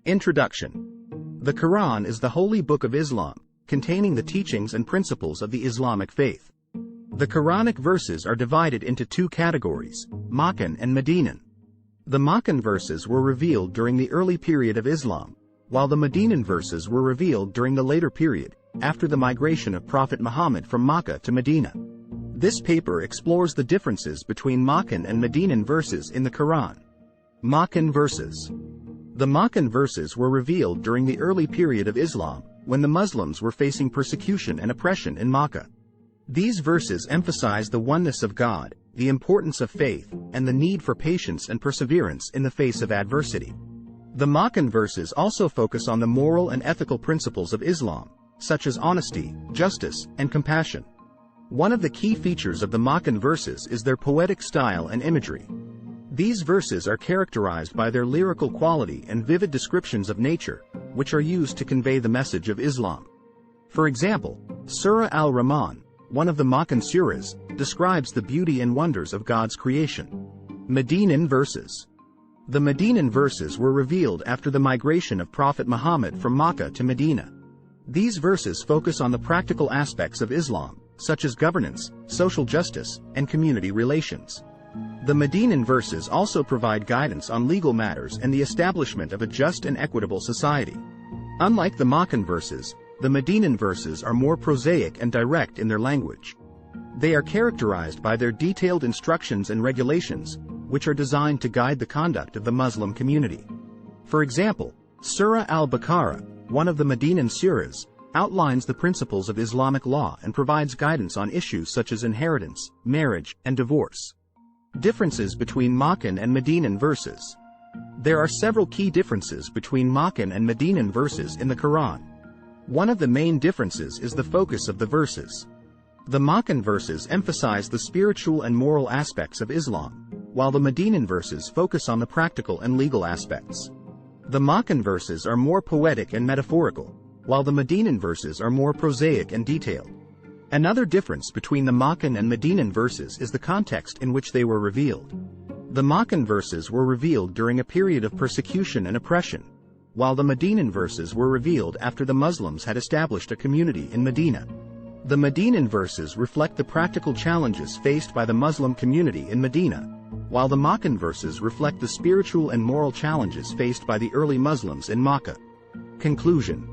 Introduction. The Quran is the holy book of Islam, containing the teachings and principles of the Islamic faith. The Quranic verses are divided into two categories, Makkan and Madinan. The Makkan verses were revealed during the early period of Islam, while the Madinan verses were revealed during the later period, after the migration of Prophet Muhammad from Makkah to Medina. This paper explores the differences between Makkan and Madinan verses in the Quran. Makkan verses. The Makkan verses were revealed during the early period of Islam, when the Muslims were facing persecution and oppression in Makkah. These verses emphasize the oneness of God, the importance of faith, and the need for patience and perseverance in the face of adversity. The Makkan verses also focus on the moral and ethical principles of Islam, such as honesty, justice, and compassion. One of the key features of the Makkan verses is their poetic style and imagery. These verses are characterized by their lyrical quality and vivid descriptions of nature, which are used to convey the message of Islam. For example, Surah Al-Rahman, one of the Makkan surahs, describes the beauty and wonders of God's creation. Madinan verses. The Madinan verses were revealed after the migration of Prophet Muhammad from Makkah to Medina. These verses focus on the practical aspects of Islam, such as governance, social justice, and community relations. The Madinan verses also provide guidance on legal matters and the establishment of a just and equitable society. Unlike the Makkan verses, the Madinan verses are more prosaic and direct in their language. They are characterized by their detailed instructions and regulations, which are designed to guide the conduct of the Muslim community. For example, Surah Al-Baqarah, one of the Madinan surahs, outlines the principles of Islamic law and provides guidance on issues such as inheritance, marriage, and divorce. Differences between Makkan and Madinan verses. There are several key differences between Makkan and Madinan verses in the Quran. One of the main differences is the focus of the verses. The Makkan verses emphasize the spiritual and moral aspects of Islam, while the Madinan verses focus on the practical and legal aspects. The Makkan verses are more poetic and metaphorical, while the Madinan verses are more prosaic and detailed. Another difference between the Makkan and Madinan verses is the context in which they were revealed. The Makkan verses were revealed during a period of persecution and oppression, while the Madinan verses were revealed after the Muslims had established a community in Medina. The Madinan verses reflect the practical challenges faced by the Muslim community in Medina, while the Makkan verses reflect the spiritual and moral challenges faced by the early Muslims in Makkah. Conclusion.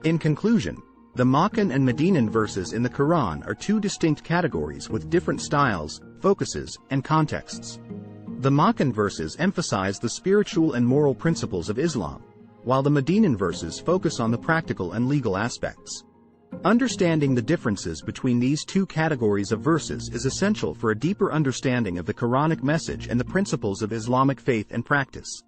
In conclusion, the Makkan and Madinan verses in the Quran are two distinct categories with different styles, focuses, and contexts. The Makkan verses emphasize the spiritual and moral principles of Islam, while the Madinan verses focus on the practical and legal aspects. Understanding the differences between these two categories of verses is essential for a deeper understanding of the Quranic message and the principles of Islamic faith and practice.